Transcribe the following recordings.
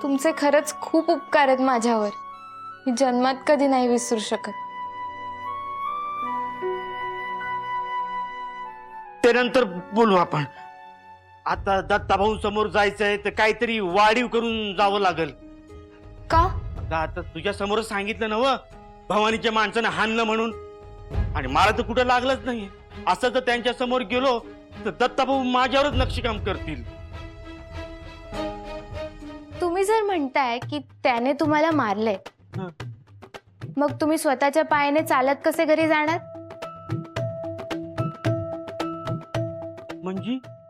तुमचे खरंच खूप उपकार आहेत माझ्यावर. मी जन्मात कधी नाही विसरू शकत. त्यानंतर बोलू आपण. आता दत्ताभाऊ समोर जायचंय तर काहीतरी वाढीव करून जावं लागेल. का? आता तुझ्या समोरच सांगितलं ना व भवानीच्या माणसानं हाणलं म्हणून, आणि मला तर कुठं लागलंच नाही. असं जर त्यांच्या समोर गेलो तर दत्ताभाऊ माझ्यावरच नक्षीकाम करतील. तुम्ही जर म्हणताय की त्याने तुम्हाला मारले, हं. मग तुम्ही स्वतःच्या पायाने चालत कसे घरी जाणार?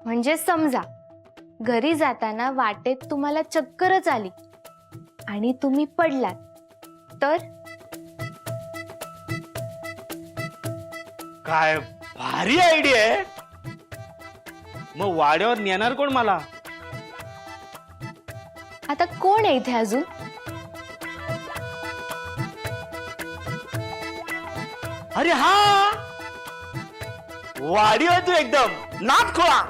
म्हणजे समजा घरी जाताना वाटेत तुम्हाला चक्करच आली आणि तुम्ही पडलात तर? काय भारी आयडिया आहे. मग वाड्यावर नेणार कोण मला? आता कोण आहे इथे अजून? अरे हा, वाडीवर तू एकदम नाद खोळा.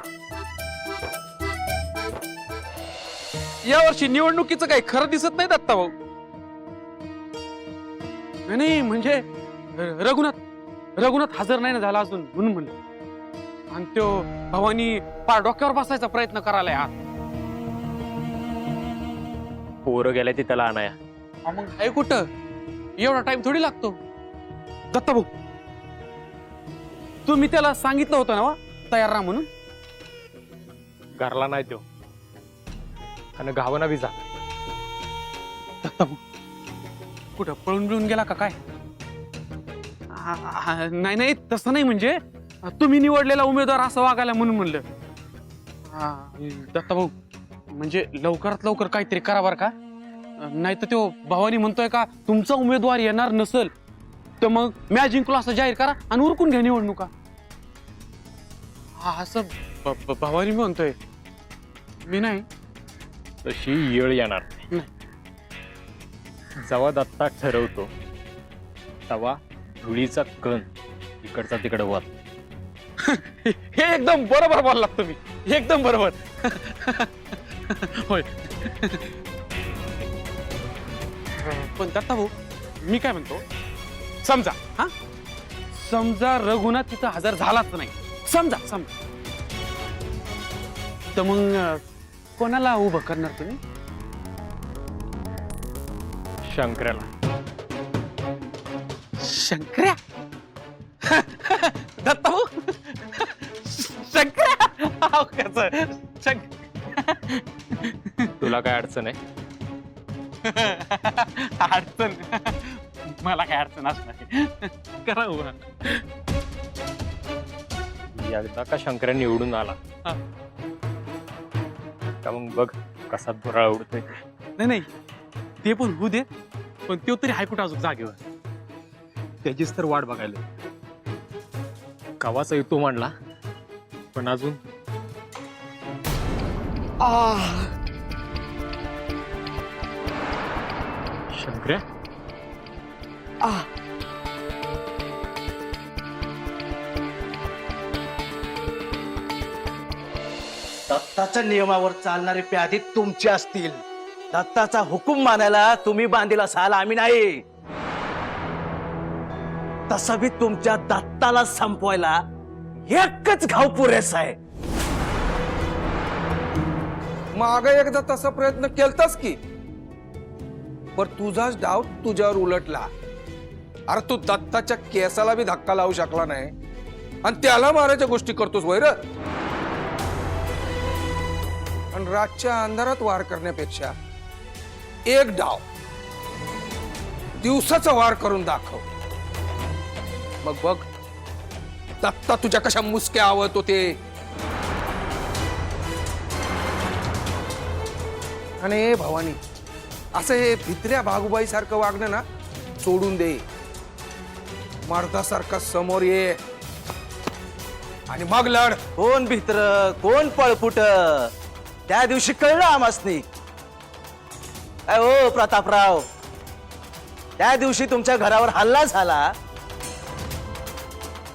यावर्षी निवडणुकीचं काही खरं दिसत नाही दत्ता भाऊ. नाही म्हणजे रघुनाथ हजर नाही ना झाला अजून म्हणून म्हणलं. आणि तो भवानी पार डोक्यावर बसायचा प्रयत्न करायला यार. पोरं गेलाय ते त्याला आणाया. मग हे कुठं एवढा टाइम थोडी लागतो. दत्ता भाऊ तुम्ही त्याला सांगितलं होतं ना वा तयार राहा म्हणून. घरला नाही तो आणि गावाना बी जा. दत्ता भाऊ कुठं पळून बिळून गेला का काय? नाही नाही तसं नाही, म्हणजे तुम्ही निवडलेला उमेदवार असं वागायला म्हणून म्हणलं. दत्ता भाऊ म्हणजे लवकरात लवकर काहीतरी करा बरं का. नाही तर तो भवानी म्हणतोय का तुमचा उमेदवार येणार नसेल तर मग मॅच जिंकलो असं जाहीर करा आणि उरकून घ्या निवडणुका. असं भवानी म्हणतोय. मी नाही. तशी येळ येणार नाही. जेव्हा दत्ता ठरवतो तेव्हा धुळीचा कण इकडचा तिकडे वर. हे एकदम बरोबर बोललात तुम्ही, एकदम बरोबर. होय. पण दत्ता भाऊ मी काय म्हणतो, समजा रघुनाथ तिथं हजर झालाच नाही, समजा तर मग कोणाला उभं करणार तुम्ही? शंकराला. शंकर्या? दत्ता भाऊ शंकर्या? तुला काय अडचण आहे? अडचण मला काय अडचण असणार करा उभा. एकदा का शंकर्या निवडून आला का मग बघ कसा धुराळ उडतोय. नाही ते पण होऊ दे, पण तो तरी हायकोर्ट अजून जागेवर. त्याचीच तर वाट बघायला. कवाचा येतो म्हणला पण अजून शंकर्या दत्ताच्या नियमावर चालणारे प्यादी तुमचे असतील. दत्ताचा हुकूम मानायला तुम्ही बांधील असाल, आम्ही नाही. तसं बी तुमच्या दत्ताला संपवायला एकच घाव पुरेसा आहे. माग एकदा तसा प्रयत्न केलतास की, पर तुझाच डाव तुझ्यावर उलटला. अरे तू दत्ताच्या केसाला बी धक्का लावू शकला नाही आणि त्याला मारायच्या गोष्टी करतोस वैर. आणि रातच्या अंधारात वार करण्यापेक्षा एक डाव दिवसाचा वार करून दाखव. मग बघ दत्ता तुझ्या कशा मुसक्या आवडतो ते. आणि भवानी असं हे भित्र्या भागुबाई सारखं वागणं ना सोडून दे. मर्दासारखा समोर ये आणि मग लढ. कोण भित्र कोण पळपुट त्या दिवशी कळलं आमासनी. काय हो प्रतापराव, त्या दिवशी तुमच्या घरावर हल्ला झाला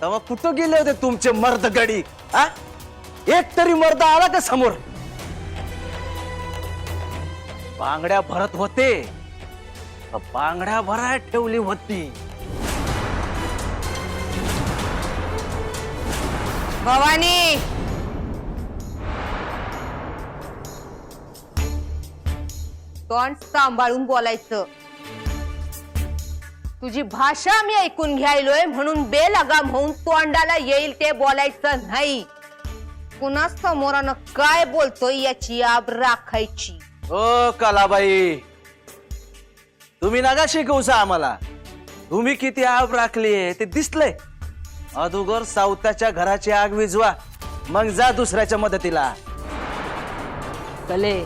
तेव्हा कुठं गेले होते तुमचे मर्द गडी? एक तरी मर्द आला का समोर? बांगड्या भरत होते, बांगड्या भराय ठेवली होती. भवानी, तोंड सांभाळून बोलायचं. तुझी भाषा मी ऐकून घ्यायलोय म्हणून बेलगाम होऊन तोंडाला येईल ते बोलायचं नाही. पुन्हा समोरानं काय बोलतोय याची आब राखायची. ओ कलाबाई, तुम्ही नका शिकवसा आम्हाला. तुम्ही किती आग राखली ते दिसलंय. अदुगर सावताच्या घराची आग विझवा, मग जा दुसऱ्याच्या मदतीला. कले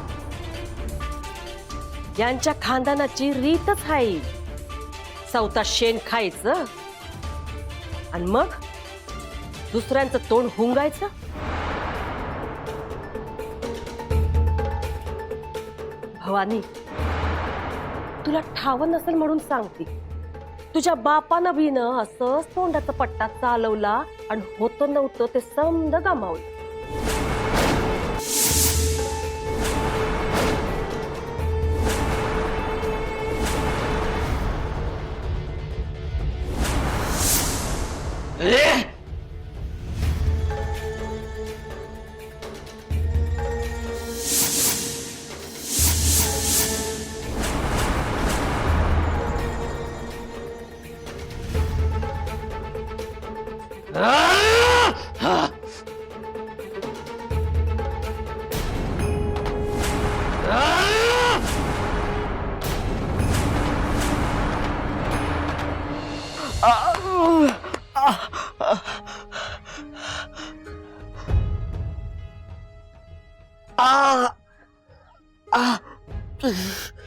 यांच्या खानदानाची रीतच आहे सवता शेण खायचं आणि मग दुसऱ्यांचं तोंड हुंगायचं. भवानी, तुला ठाव नसेल म्हणून सांगते, तुझ्या बापानं बी न असंच तोंडाचा पट्टा चालवला आणि होतं नव्हतं ते समद गमावलं.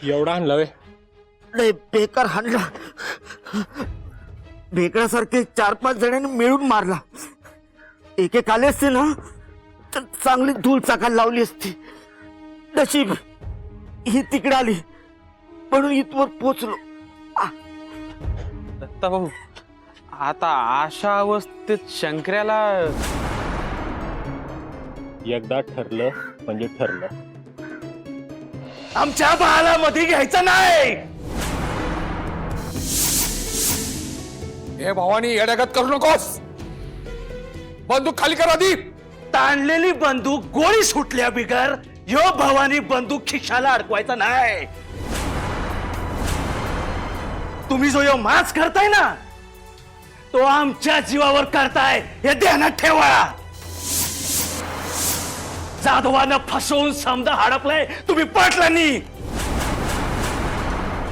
एवढा आणला वे? लय बेकार हाणला. बेकरासारखे 4-5 जणांनी मिळून मारला. एक आले असते ना तर चांगली धूळ चाकायला लावली असती. नशीब ही तिकडे आली म्हणून इथवर पोचलो. दत्ता भाऊ, आता अशा अवस्थेत शंकर्याला एकदा ठरलं म्हणजे ठरलं. आमच्या बाळाला मध्ये घ्यायचं नाही. हे भवानी, येड्यागत करू नकोस. बंदूक खाली कर आधी. ताणलेली बंदूक गोळी सुटल्या बिगर यो भवानी बंदूक खिशाला अडकवायचा नाही. तुम्ही जो यो माच करताय ना तो आमच्या जीवावर करताय हे ध्यानात ठेवा. जाधवानं फसवून समजा हडपलाय तुम्ही पाटलांनी.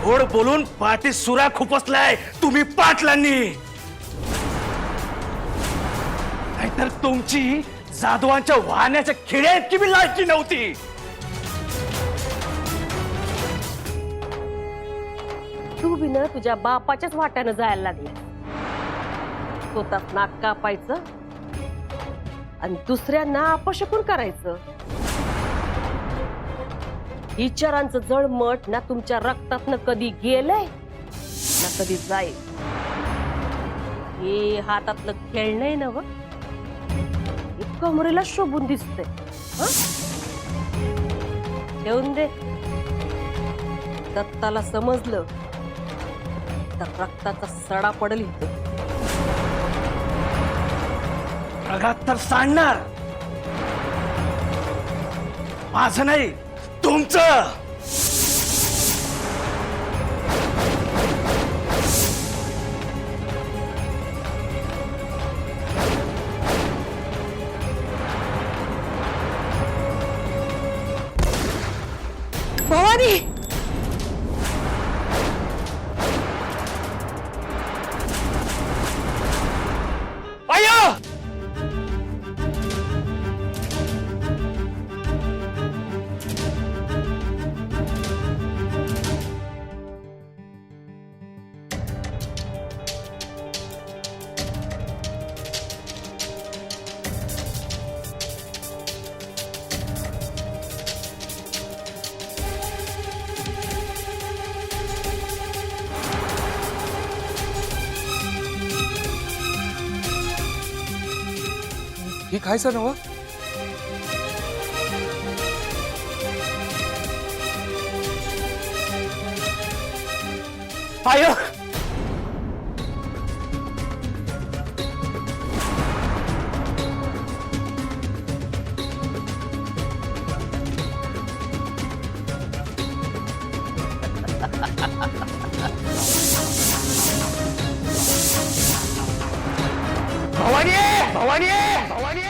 गोड बोलून पाठी सुरा खुपसलाय तुम्ही पाटलांनी. नाहीतर तुमची जाधवांच्या वाहण्याच्या खिड्या इतकी बी लायकी नव्हती. तू बी ना तुझ्या बापाच्याच वाट्यानं जायला लागले. स्वतःच नाक कापायचं आणि दुसऱ्यांना अपशकुन करायचं. विचारांचं जळमट ना तुमच्या रक्तात कधी गेलंय ना कधी जाईल. हे हातातलं खेळणं नव कमरेला शोभून दिसतंय. ठेवून दे. दत्ताला समजलं तर रक्ताचा सडा पडेल इथं. रगात तर सांडणार. माझं नाही तुमचं. भवानी, अय्या ही खायचं नव. आयो भवानी भवानी भवानी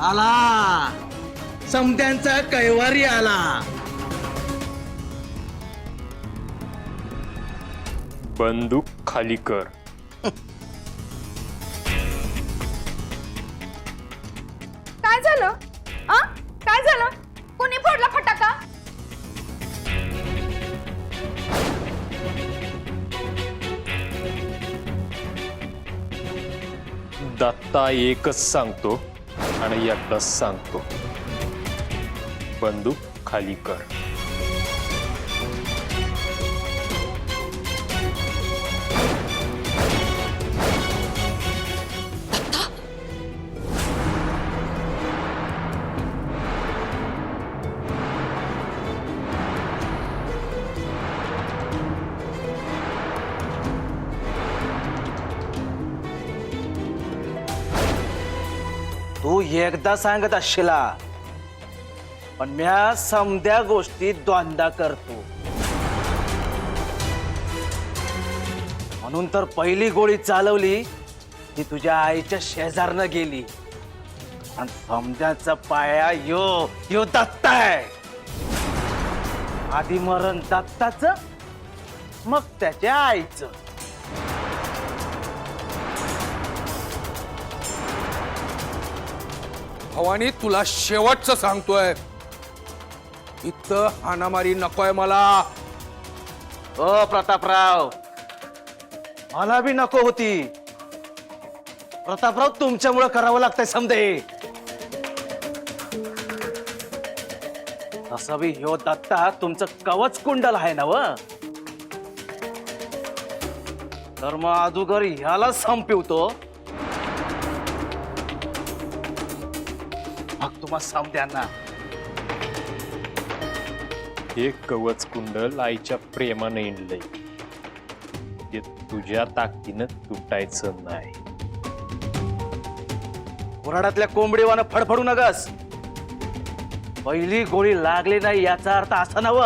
आला समद्यांचा कैवारी आला. बंदूक खाली कर. काय झालं? आ? काय झालं? कोणी फोडला फटाका? दत्ता एकच सांगतो आणि एकदाच सांगतो, बंदूक खाली कर. तू एकदा सांगत असशिला, पण म्या समद्या गोष्टी दोनदा करतो. म्हणून तर पहिली गोळी चालवली ती तुझ्या आईच्या शेजारनं गेली. आणि समद्याचा पाया यो दत्ता आहे. आधी मरण दत्ताचं, मग त्याच्या आईचं. भवानी तुला शेवटचं सांगतोय, इथं हाणामारी नकोय मला. ओ प्रतापराव, मला बी नको होती. प्रतापराव, तुमच्यामुळे करावं लागतंय समजे. तसं बी ह्यो दत्ता तुमचं कवच कुंडल आहे ना व. तर मग अदुगर ह्याला संपवतो, मग तुम्हा समद्यांना. हे कवच कुंडल आईच्या प्रेमाने इंडलंय, ते तुझ्या ताकदीनं तुटायचं नाही. कुऱ्हाडातल्या कोंबडीवानं फडफडू नगस. पहिली गोळी लागली नाही याचा अर्थ असा नव,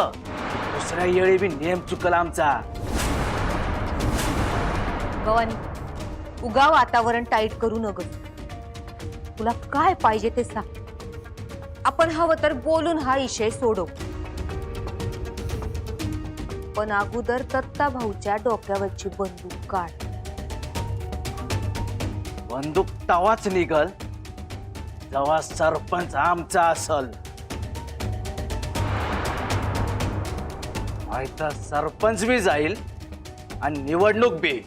दुसऱ्या वेळी बी नेम चुकला आमचा. भवानी, उगा वातावरण टाईट करू नका. तुला काय पाहिजे ते सांग. आपण हवं तर बोलून हा विषय सोडव. पण अगोदर दत्ता भाऊच्या डोक्यावरची बंदूक काढ. बंदूक तवाच निघल जेव्हा सरपंच आमचा असल. तर सरपंच बी जाईल आणि निवडणूक बी.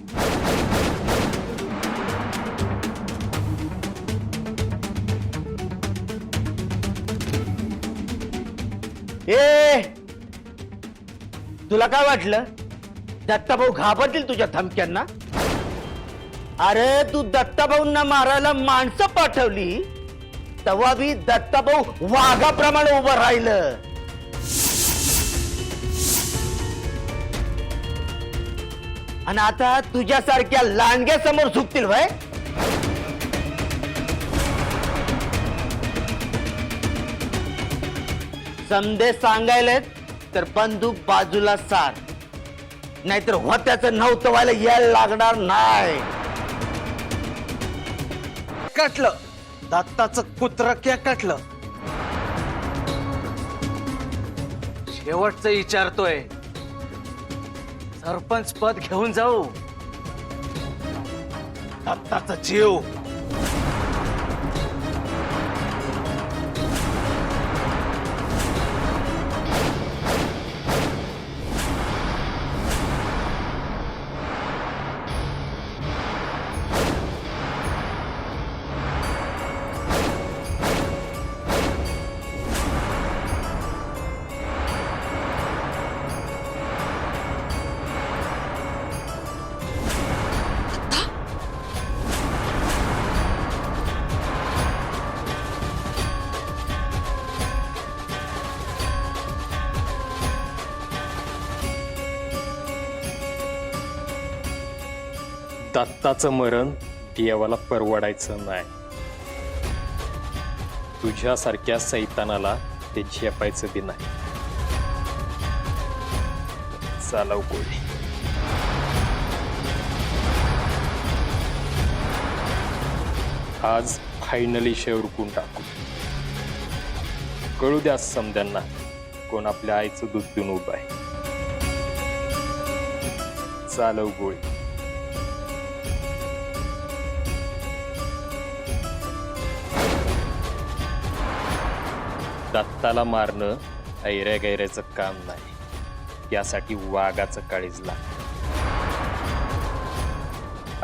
ए तुला काय वाटलं दत्ताभाऊ घाबरतील तुझ्या धमक्यांना? अरे तू दत्ताभाऊंना मारायला माणसं पाठवली तेव्हा बी दत्ताभाऊ वाघाप्रमाणे उभं राहिलं. आणि आता तुझ्यासारख्या लांडग्या समोर झुकतील वय. समदे सांगायला तर बंदूक बाजूला सार, नाहीतर होत्याचं नव्हतं व्हायला यायला लागणार नाही. कटलं दत्ताचं कुत्र क्या कटलं. शेवटचं विचारतोय, सरपंच पद घेऊन जाऊ दत्ताचा जीव? दत्ताचं मरण देवाला परवडायचं नाही. तुझ्यासारख्या सैतानाला ते झेपायचं बी नाही. चालव गोळी. आज फायनली शेव उरकून टाकू. कळू द्या समद्यांना कोण आपल्या आईचं दूध पिऊन उभं आहे. चालव गोळी. दत्ताला मारणं ऐऱ्या गैऱ्याचं काम नाही. त्यासाठी वाघाचं काळीज लाग.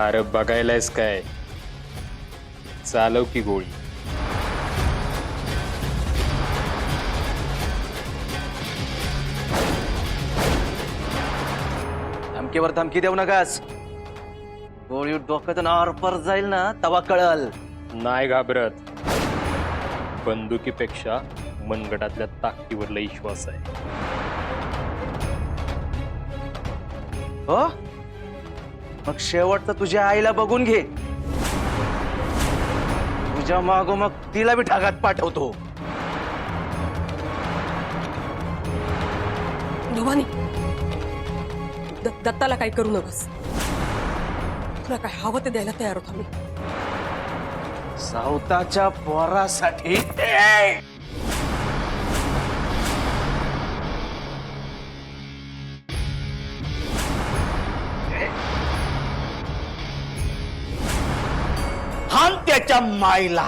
अरे बघायलायस काय? चालव की गोळी. धमकीवर धमकी देऊ नकास. गोळी डोक्यातून आरपार जाईल ना तवा कळल. नाही घाबरत. बंदुकीपेक्षा मनगटातल्या ताकदीवर लई विश्वास आहे. हो मग शेवटचं तुझ्या आईला बघून घे. तुझ्या मागो मग तिला बी ढागात पाठवतो. भवानी, दत्ताला काही करू नकोस. तुला काय हवं ते द्यायला तयार होतो मी. सावताच्या पोरासाठी हान त्याच्या माईला.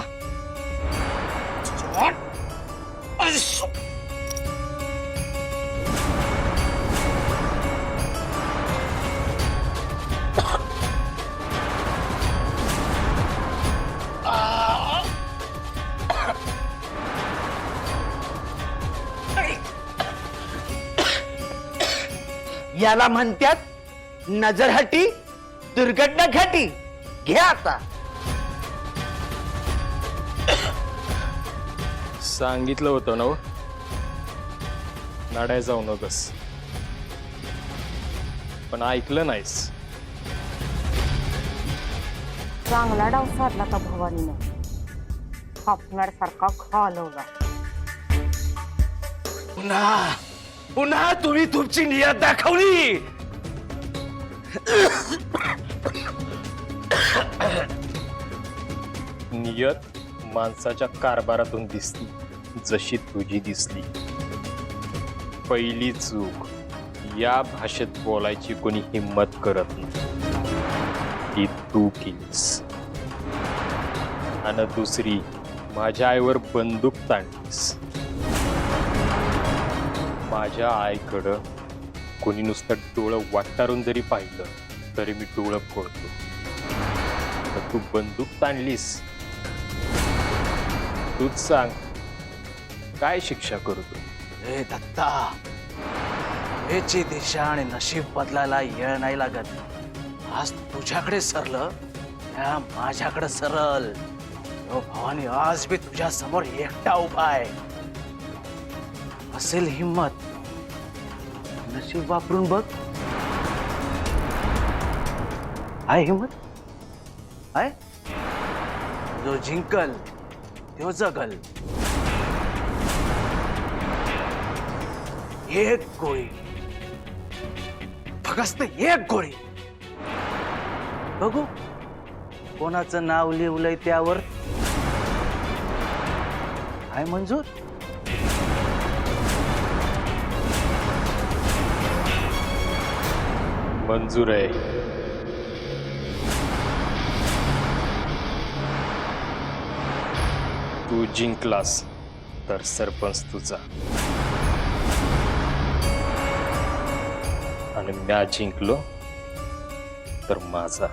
याला म्हणतात नजरहटी दुर्घटना घटी. घे आता. सांगितलं होतं ना नाड्या जाऊ नकस, पण ऐकलं नाहीस. चांगला डाव साधला का भवानीनं. सारखा घालवला. पुन्हा पुन्हा तुम्ही तुमची नियत दाखवली. नियत माणसाच्या कारभारातून दिसली, जशी तुझी दिसली. पहिली चूक, या भाषेत बोलायची कोणी हिम्मत करत नाही, ती तू केलीस. आणि दुसरी, माझ्या आईवर बंदूक ताणलीस. माझ्या आईकडं कोणी नुसतं डोळं वाटारून जरी पाहिलं तरी मी डोळं फोडतो. तर तू बंदूक ताणलीस. तूच सांग, काय शिक्षा करतो? हे दत्ता, वेची दिशा आणि नशीब बदलायला येळ नाही लागत. आज तुझ्याकडे सरलं, त्या माझ्याकडे सरल. हो भवानी, आज मी तुझ्या समोर एकटा उभा आहे. असेल हिम्मत, नशीब वापरून बघ. आहे हिम्मत? आहे? जो जिंकल तो जगल. एक गोळी, फक्त एक गोळी. बघू कोणाचं नाव लिहिलंय त्यावर. आहे मंजूर? मंजूर आहे. तू जिंकलास तर सरपंच तुझा, आणि म्या जिंकलो तर माझा.